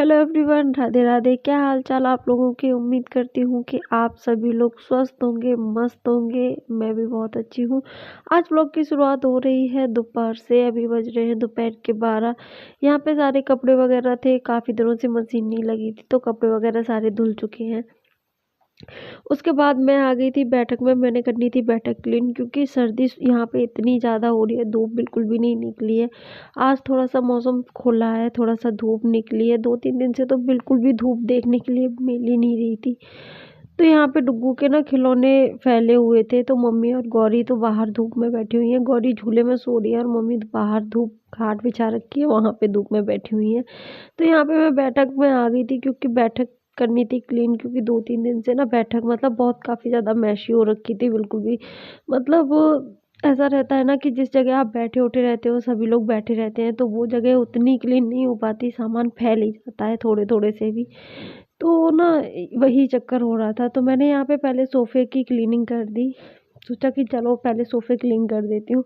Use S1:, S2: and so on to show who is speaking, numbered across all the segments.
S1: Hello everyone, Radhe Radhe. क्या हाल चाल आप लोगों की। उम्मीद करती हूँ कि आप सभी लोग स्वस्थ होंगे, मस्त होंगे। मैं भी बहुत अच्छी हूँ। आज व्लॉग की शुरुआत हो रही है दोपहर से। अभी बज रहे हैं दोपहर के 12। यहाँ पे सारे कपड़े वगैरह थे, काफ़ी दिनों से मशीन नहीं लगी थी तो कपड़े वगैरह सारे धुल चुके हैं। उसके बाद मैं आ गई थी बैठक में। मैंने करनी थी बैठक क्लीन, क्योंकि सर्दी यहाँ पे इतनी ज़्यादा हो रही है, धूप बिल्कुल भी नहीं निकली है। आज थोड़ा सा मौसम खुला है, थोड़ा सा धूप निकली है। 2-3 दिन से तो बिल्कुल भी धूप देखने के लिए मिल ही नहीं रही थी। तो यहाँ पे डुग्गू के ना खिलौने फैले हुए थे, तो मम्मी और गौरी तो बाहर धूप में बैठी हुई हैं। गौरी झूले में सो रही है और मम्मी बाहर धूप खाट बिछा रखी है, वहाँ पे धूप में बैठी हुई है। तो यहाँ पे मैं बैठक में आ गई थी, क्योंकि बैठक करनी थी क्लीन, क्योंकि 2-3 दिन से ना बैठक मतलब बहुत काफ़ी ज़्यादा मैशी हो रखी थी। बिल्कुल भी मतलब ऐसा रहता है ना कि जिस जगह आप बैठे उठे रहते हो, सभी लोग बैठे रहते हैं, तो वो जगह उतनी क्लीन नहीं हो पाती, सामान फैल ही जाता है थोड़े थोड़े से भी। तो ना वही चक्कर हो रहा था। तो मैंने यहाँ पे पहले सोफ़े की क्लीनिंग कर दी। सोचा कि चलो पहले सोफ़े क्लीन कर देती हूँ,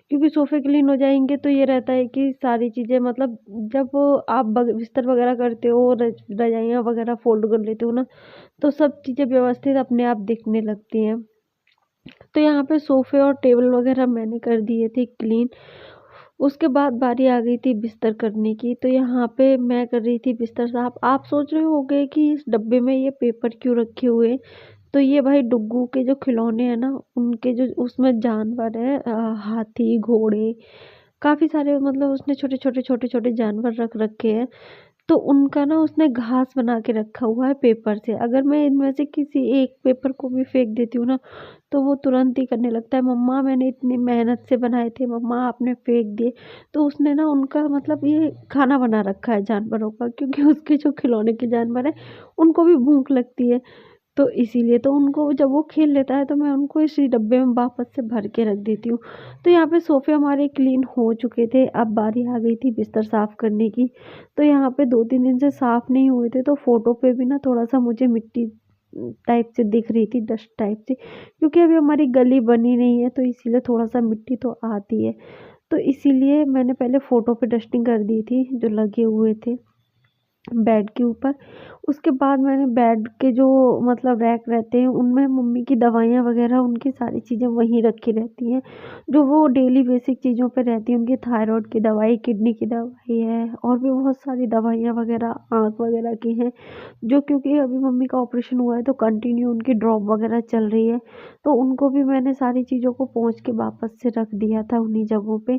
S1: क्योंकि सोफ़े क्लीन हो जाएँगे तो ये रहता है कि सारी चीज़ें मतलब जब आप बग बिस्तर वगैरह करते हो, रजाइयाँ वगैरह फ़ोल्ड कर लेते हो ना, तो सब चीज़ें व्यवस्थित अपने आप दिखने लगती हैं। तो यहाँ पे सोफ़े और टेबल वगैरह मैंने कर दिए थे क्लीन। उसके बाद बारी आ गई थी बिस्तर करने की। तो यहाँ पे मैं कर रही थी बिस्तर साफ़। आप सोच रहे होंगे कि इस डब्बे में ये पेपर क्यों रखे हुए हैं? तो ये भाई डुग्गू के जो खिलौने हैं ना, उनके जो उसमें जानवर है, हाथी, घोड़े, काफ़ी सारे मतलब उसने छोटे-छोटे जानवर रख रखे हैं। तो उनका ना उसने घास बना के रखा हुआ है पेपर से। अगर मैं इनमें से किसी एक पेपर को भी फेंक देती हूँ ना, तो वो तुरंत ही करने लगता है, मम्मा मैंने इतनी मेहनत से बनाए थे, मम्मा आपने फेंक दिए। तो उसने ना उनका मतलब ये खाना बना रखा है जानवरों का, क्योंकि उसके जो खिलौने के जानवर हैं, उनको भी भूख लगती है। तो इसीलिए तो उनको जब वो खेल लेता है तो मैं उनको इसी डब्बे में वापस से भर के रख देती हूँ। तो यहाँ पे सोफ़े हमारे क्लीन हो चुके थे। अब बारी आ गई थी बिस्तर साफ़ करने की। तो यहाँ पे 2-3 दिन से साफ़ नहीं हुए थे, तो फ़ोटो पे भी ना थोड़ा-सा मुझे मिट्टी टाइप से दिख रही थी, डस्ट टाइप से, क्योंकि अभी हमारी गली बनी नहीं है, तो इसीलिए थोड़ा-सा मिट्टी तो आती है। तो इसीलिए मैंने पहले फ़ोटो पे डस्टिंग कर दी थी, जो लगे हुए थे बेड के ऊपर। उसके बाद मैंने बेड के जो मतलब रैक रहते हैं, उनमें मम्मी की दवाइयाँ वग़ैरह, उनकी सारी चीज़ें वहीं रखी रहती हैं, जो वो डेली बेसिक चीज़ों पे रहती हैं। उनकी थायरॉइड की दवाई, किडनी की दवाई है, और भी बहुत सारी दवाइयाँ वग़ैरह, आँख वग़ैरह की हैं, जो क्योंकि अभी मम्मी का ऑपरेशन हुआ है तो कंटिन्यू उनकी ड्रॉप वग़ैरह चल रही है। तो उनको भी मैंने सारी चीज़ों को पोंछ के वापस से रख दिया था उन्हीं जगहों पे,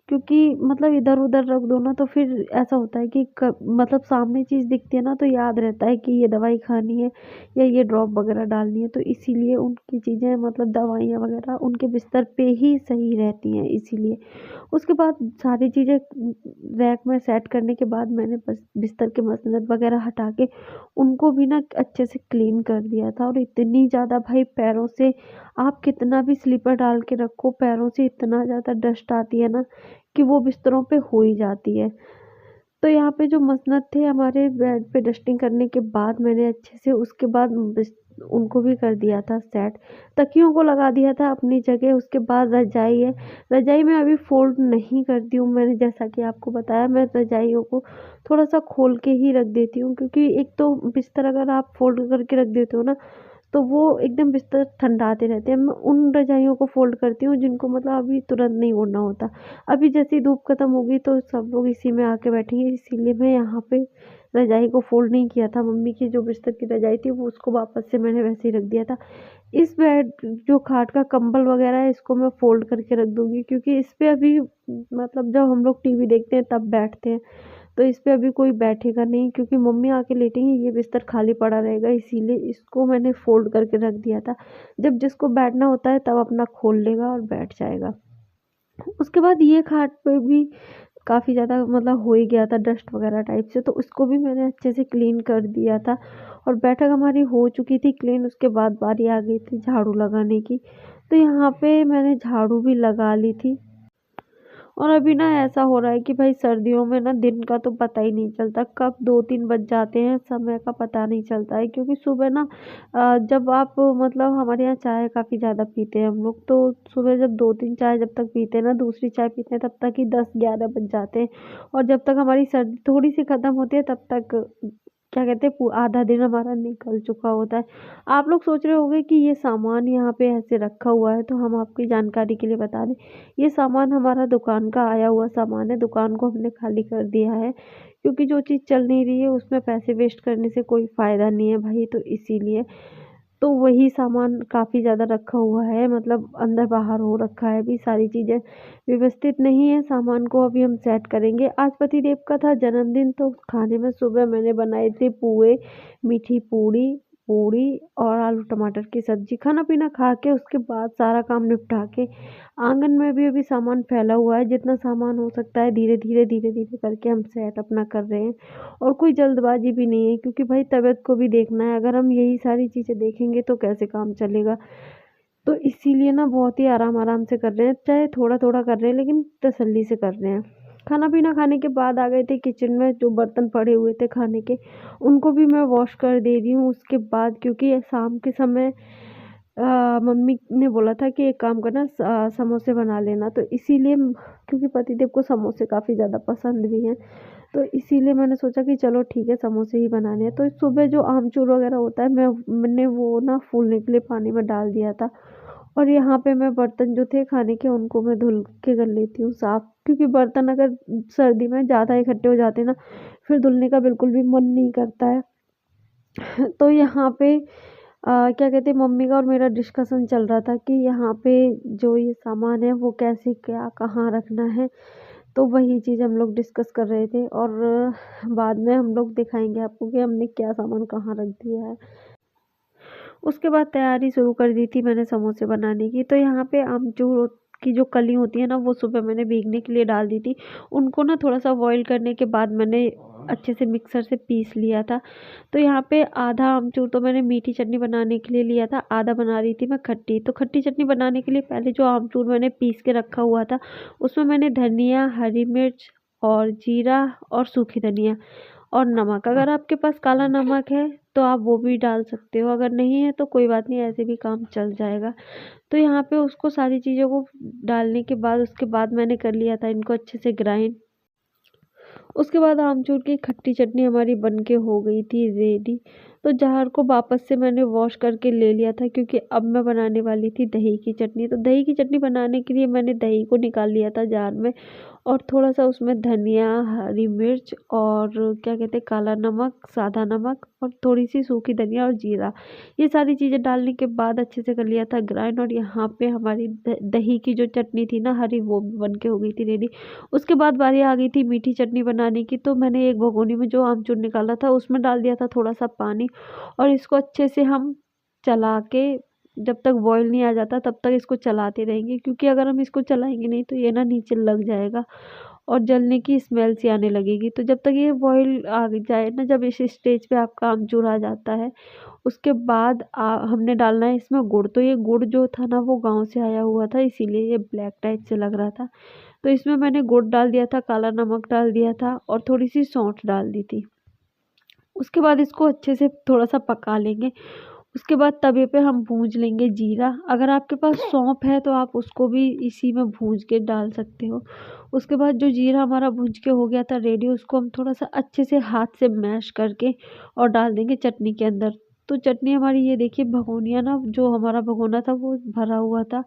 S1: क्योंकि मतलब इधर-उधर रख दो ना तो फिर ऐसा होता है कि मतलब सामने चीज़ दिखती है ना, तो याद रहता है कि ये दवाई खानी है या ये ड्रॉप वग़ैरह डालनी है। तो इसीलिए उनकी चीज़ें मतलब दवाइयाँ वग़ैरह उनके बिस्तर पे ही सही रहती हैं, इसीलिए। उसके बाद सारी चीज़ें रैक में सेट करने के बाद मैंने बस बिस्तर के मसनद वग़ैरह हटा के उनको भी ना अच्छे से क्लीन कर दिया था। और इतनी ज़्यादा भाई पैरों से आप कितना भी स्लीपर डाल के रखो, पैरों से इतना ज़्यादा डस्ट आती है ना कि वो बिस्तरों पे हो ही जाती है। तो यहाँ पे जो मसनद थे हमारे बेड पे डस्टिंग करने के बाद मैंने अच्छे से उसके बाद उनको भी कर दिया था सेट। तकियों को लगा दिया था अपनी जगह। उसके बाद रज़ाई है, रज़ाई मैं अभी फ़ोल्ड नहीं करती हूँ। मैंने जैसा कि आपको बताया, मैं रज़ाइयों को थोड़ा-सा खोल के ही रख देती हूँ, क्योंकि एक तो बिस्तर अगर आप फ़ोल्ड करके रख देते हो ना, तो वो एकदम बिस्तर ठंडाते रहते हैं। मैं उन रज़ाइयों को फ़ोल्ड करती हूँ जिनको मतलब अभी तुरंत नहीं ओढ़ना होता। अभी जैसे ही धूप खत्म होगी तो सब लोग इसी में आके बैठेंगे, इसीलिए मैं यहाँ पे रज़ाई को फ़ोल्ड नहीं किया था। मम्मी की जो बिस्तर की रज़ाई थी वो उसको वापस से मैंने वैसे ही रख दिया था। इस बेड जो खाट का कंबल वग़ैरह है, इसको मैं फ़ोल्ड करके रख दूँगी, क्योंकि इस पे अभी मतलब जब हम लोग टीवी देखते हैं तब बैठते हैं। तो इस पे अभी कोई बैठेगा नहीं, क्योंकि मम्मी आके लेटेंगी, ये बिस्तर खाली पड़ा रहेगा, इसीलिए इसको मैंने फ़ोल्ड करके रख दिया था। जब जिसको बैठना होता है तब अपना खोल लेगा और बैठ जाएगा। उसके बाद ये खाट पे भी काफ़ी ज़्यादा मतलब हो ही गया था डस्ट वगैरह टाइप से, तो उसको भी मैंने अच्छे से क्लीन कर दिया था। और बैठक हमारी हो चुकी थी क्लीन। उसके बाद बारी आ गई थी झाड़ू लगाने की। तो यहाँ पे मैंने झाड़ू भी लगा ली थी। और अभी ना ऐसा हो रहा है कि भाई सर्दियों में ना दिन का तो पता ही नहीं चलता, कब 2-3 बज जाते हैं समय का पता नहीं चलता है। क्योंकि सुबह ना जब आप मतलब हमारे यहाँ चाय काफ़ी ज़्यादा पीते हैं हम लोग, तो सुबह जब 2-3 चाय जब तक पीते हैं ना, दूसरी चाय पीते हैं तब तक ही 10-11 बज जाते हैं। और जब तक हमारी सर्दी थोड़ी सी ख़त्म होती है तब तक क्या कहते हैं आधा दिन हमारा निकल चुका होता है। आप लोग सोच रहे होंगे कि ये सामान यहाँ पे ऐसे रखा हुआ है, तो हम आपकी जानकारी के लिए बता दें, ये सामान हमारा दुकान का आया हुआ सामान है। दुकान को हमने खाली कर दिया है क्योंकि जो चीज़ चल नहीं रही है उसमें पैसे वेस्ट करने से कोई फ़ायदा नहीं है भाई, तो इसीलिए तो वही सामान काफ़ी ज़्यादा रखा हुआ है, मतलब अंदर बाहर हो रखा है। अभी सारी चीज़ें व्यवस्थित नहीं है, सामान को अभी हम सेट करेंगे। आज पतिदेव का था जन्मदिन, तो खाने में सुबह मैंने बनाए थे पुए, मीठी पूड़ी पूड़ी और आलू टमाटर की सब्जी। खाना पीना खा के उसके बाद सारा काम निपटा के आंगन में भी अभी सामान फैला हुआ है। जितना सामान हो सकता है धीरे धीरे धीरे धीरे करके हम सेट अपना कर रहे हैं। और कोई जल्दबाजी भी नहीं है क्योंकि भाई तबीयत को भी देखना है। अगर हम यही सारी चीज़ें देखेंगे तो कैसे काम चलेगा। तो इसीलिए ना बहुत ही आराम आराम से कर रहे हैं, चाहे थोड़ा थोड़ा कर रहे हैं लेकिन तसल्ली से कर रहे हैं। खाना पीना खाने के बाद आ गए थे किचन में, जो बर्तन पड़े हुए थे खाने के उनको भी मैं वॉश कर दे रही हूँ उसके बाद। क्योंकि ये शाम के समय मम्मी ने बोला था कि एक काम करना, समोसे बना लेना, तो इसीलिए क्योंकि पतिदेव को समोसे काफ़ी ज़्यादा पसंद भी हैं, तो इसीलिए मैंने सोचा कि चलो ठीक है समोसे ही बनाने हैं। तो सुबह जो आमचूर वगैरह होता है मैंने वो ना फूलने के लिए पानी में डाल दिया था। और यहाँ पे मैं बर्तन जो थे खाने के उनको मैं धुल के कर लेती हूँ साफ़, क्योंकि बर्तन अगर सर्दी में ज़्यादा इकट्ठे हो जाते हैं ना, फिर धुलने का बिल्कुल भी मन नहीं करता है। तो यहाँ पे क्या कहते हैं मम्मी का और मेरा डिस्कशन चल रहा था कि यहाँ पे जो ये सामान है वो कैसे क्या कहाँ रखना है। तो वही चीज़ हम लोग डिस्कस कर रहे थे और बाद में हम लोग दिखाएंगे आपको कि हमने क्या सामान कहाँ रख दिया है। उसके बाद तैयारी शुरू कर दी थी मैंने समोसे बनाने की। तो यहाँ पे आमचूर की जो कली होती है ना, वो सुबह मैंने भीगने के लिए डाल दी थी। उनको ना थोड़ा सा बॉईल करने के बाद मैंने अच्छे से मिक्सर से पीस लिया था। तो यहाँ पे आधा आमचूर तो मैंने मीठी चटनी बनाने के लिए लिया था, आधा बना रही थी मैं खट्टी। तो खट्टी चटनी बनाने के लिए पहले जो आमचूर मैंने पीस के रखा हुआ था उसमें मैंने धनिया, हरी मिर्च और जीरा और सूखी धनिया और नमक, अगर आपके पास काला नमक है तो आप वो भी डाल सकते हो, अगर नहीं है तो कोई बात नहीं, ऐसे भी काम चल जाएगा। तो यहाँ पे उसको सारी चीज़ों को डालने के बाद उसके बाद मैंने कर लिया था इनको अच्छे से ग्राइंड। उसके बाद आमचूर की खट्टी चटनी हमारी बन के हो गई थी रेडी। तो जार को वापस से मैंने वॉश करके ले लिया था क्योंकि अब मैं बनाने वाली थी दही की चटनी। तो दही की चटनी बनाने के लिए मैंने दही को निकाल लिया था जार में और थोड़ा सा उसमें धनिया, हरी मिर्च और क्या कहते हैं काला नमक, सादा नमक और थोड़ी सी सूखी धनिया और जीरा, ये सारी चीज़ें डालने के बाद अच्छे से कर लिया था ग्राइंड। और यहाँ पे हमारी दही की जो चटनी थी ना हरी, वो भी बन के हो गई थी रेडी। उसके बाद बारी आ गई थी मीठी चटनी बनाने की। तो मैंने एक भगोनी में जो आमचूर निकाला था उसमें डाल दिया था थोड़ा सा पानी और इसको अच्छे से हम चला के, जब तक बॉईल नहीं आ जाता तब तक इसको चलाते रहेंगे, क्योंकि अगर हम इसको चलाएंगे नहीं तो ये ना नीचे लग जाएगा और जलने की स्मेल सी आने लगेगी। तो जब तक ये बॉईल आ जाए ना, जब इस स्टेज पे आपका आमचूर आ जाता है उसके बाद हमने डालना है इसमें गुड़। तो ये गुड़ जो था ना वो गाँव से आया हुआ था, इसीलिए ये ब्लैक टाइप से लग रहा था। तो इसमें मैंने गुड़ डाल दिया था, काला नमक डाल दिया था और थोड़ी सी सौंठ डाल दी थी। उसके बाद इसको अच्छे से थोड़ा सा पका लेंगे। उसके बाद तवे पे हम भूंज लेंगे जीरा, अगर आपके पास सौंफ है तो आप उसको भी इसी में भूंज के डाल सकते हो। उसके बाद जो जीरा हमारा भूंज के हो गया था रेडी, उसको हम थोड़ा सा अच्छे से हाथ से मैश करके और डाल देंगे चटनी के अंदर। तो चटनी हमारी ये देखिए भगोनिया ना, जो हमारा भगोना था वो भरा हुआ था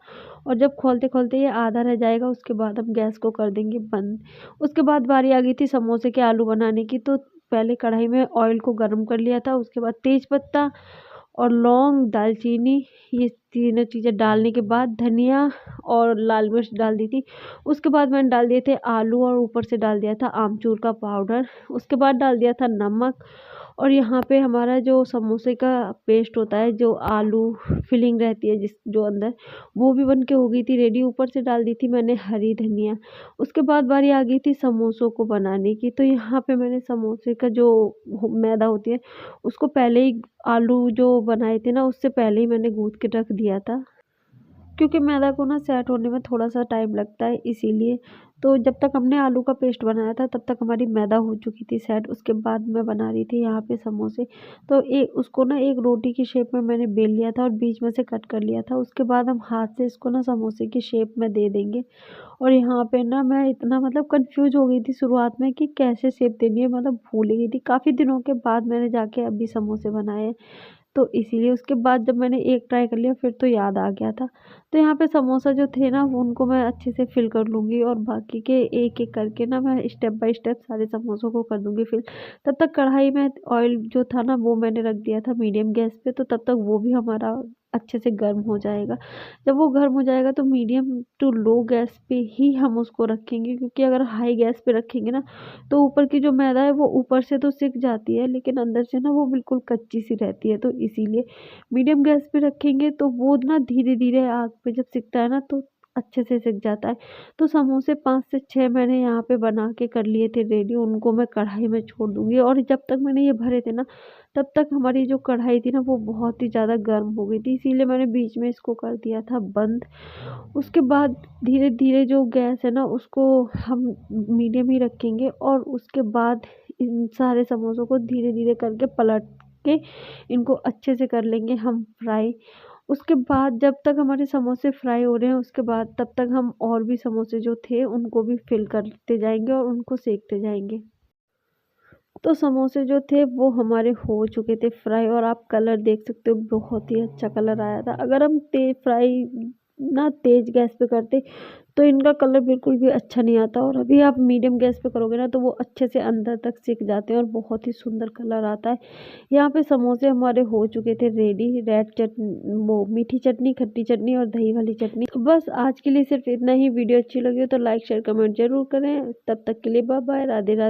S1: और जब खोलते खोलते ये आधा रह जाएगा उसके बाद हम गैस को कर देंगे बंद। उसके बाद बारी आ गई थी समोसे के आलू बनाने की। तो पहले कढ़ाई में ऑयल को गर्म कर लिया था, उसके बाद तेज पत्ता और लौंग, दालचीनी, ये तीनों चीज़ें डालने के बाद धनिया और लाल मिर्च डाल दी थी। उसके बाद मैंने डाल दिए थे आलू और ऊपर से डाल दिया था आमचूर का पाउडर। उसके बाद डाल दिया था नमक और यहाँ पे हमारा जो समोसे का पेस्ट होता है, जो आलू फिलिंग रहती है जिस जो अंदर, वो भी बन के हो गई थी रेडी। ऊपर से डाल दी थी मैंने हरी धनिया। उसके बाद बारी आ गई थी समोसों को बनाने की। तो यहाँ पे मैंने समोसे का जो मैदा होती है उसको पहले ही, आलू जो बनाए थे ना उससे पहले ही मैंने गूँथ के रख दिया था, क्योंकि मैदा को ना सेट होने में थोड़ा-सा टाइम लगता है इसीलिए। तो जब तक हमने आलू का पेस्ट बनाया था तब तक हमारी मैदा हो चुकी थी सेट। उसके बाद मैं बना रही थी यहाँ पे समोसे। तो उसको ना एक रोटी की शेप में मैंने बेल लिया था और बीच में से कट कर लिया था। उसके बाद हम हाथ से इसको ना समोसे की शेप में दे देंगे। और यहाँ पे ना मैं इतना मतलब कन्फ्यूज़ हो गई थी शुरुआत में कि कैसे शेप देनी है, मतलब भूल ही गई थी। काफ़ी दिनों के बाद मैंने जाके अभी समोसे बनाए। तो इसीलिए उसके बाद जब मैंने एक ट्राई कर लिया फिर तो याद आ गया था। तो यहाँ पे समोसा जो थे ना वो उनको मैं अच्छे से फ़िल कर लूँगी और बाकी के एक-एक करके ना मैं स्टेप बाय स्टेप सारे समोसों को कर दूँगी फ़िल। तब तक कढ़ाई में ऑयल जो था ना वो मैंने रख दिया था मीडियम गैस पे, तो तब तक वो भी हमारा अच्छे से गर्म हो जाएगा। जब वो गर्म हो जाएगा तो मीडियम टू लो गैस पे ही हम उसको रखेंगे, क्योंकि अगर हाई गैस पे रखेंगे ना तो ऊपर की जो मैदा है वो ऊपर से तो सिक जाती है लेकिन अंदर से ना वो बिल्कुल कच्ची सी रहती है। तो इसीलिए मीडियम गैस पे रखेंगे तो वो ना धीरे-धीरे आग पे जब सिकता है ना तो अच्छे से सिक जाता है। तो समोसे 5 से 6 मैंने यहाँ पे बना के कर लिए थे रेडी, उनको मैं कढ़ाई में छोड़ दूँगी और जब तक मैंने ये भरे थे ना तब तक हमारी जो कढ़ाई थी ना वो बहुत ही ज़्यादा गर्म हो गई थी, इसीलिए मैंने बीच में इसको कर दिया था बंद। उसके बाद धीरे-धीरे जो गैस है ना उसको हम मीडियम ही रखेंगे और उसके बाद इन सारे समोसों को धीरे-धीरे करके पलट के इनको अच्छे से कर लेंगे हम फ्राई। उसके बाद जब तक हमारे समोसे फ्राई हो रहे हैं उसके बाद तब तक हम और भी समोसे जो थे उनको भी फिल करते जाएँगे और उनको सेकते जाएँगे। तो समोसे जो थे वो हमारे हो चुके थे फ्राई और आप कलर देख सकते हो बहुत ही अच्छा कलर आया था। अगर हम फ्राई ना तेज़ गैस पे करते तो इनका कलर बिल्कुल भी अच्छा नहीं आता, और अभी आप मीडियम गैस पे करोगे ना तो वो अच्छे से अंदर तक सिक जाते हैं और बहुत ही सुंदर कलर आता है। यहाँ पे समोसे हमारे हो चुके थे रेडी, रेड वो मीठी चटनी, खट्टी चटनी और दही वाली चटनी। तो बस आज के लिए सिर्फ इतना ही। वीडियो अच्छी लगी हो तो लाइक शेयर कमेंट जरूर करें। तब तक के लिए बाय बाय, राधे राधे।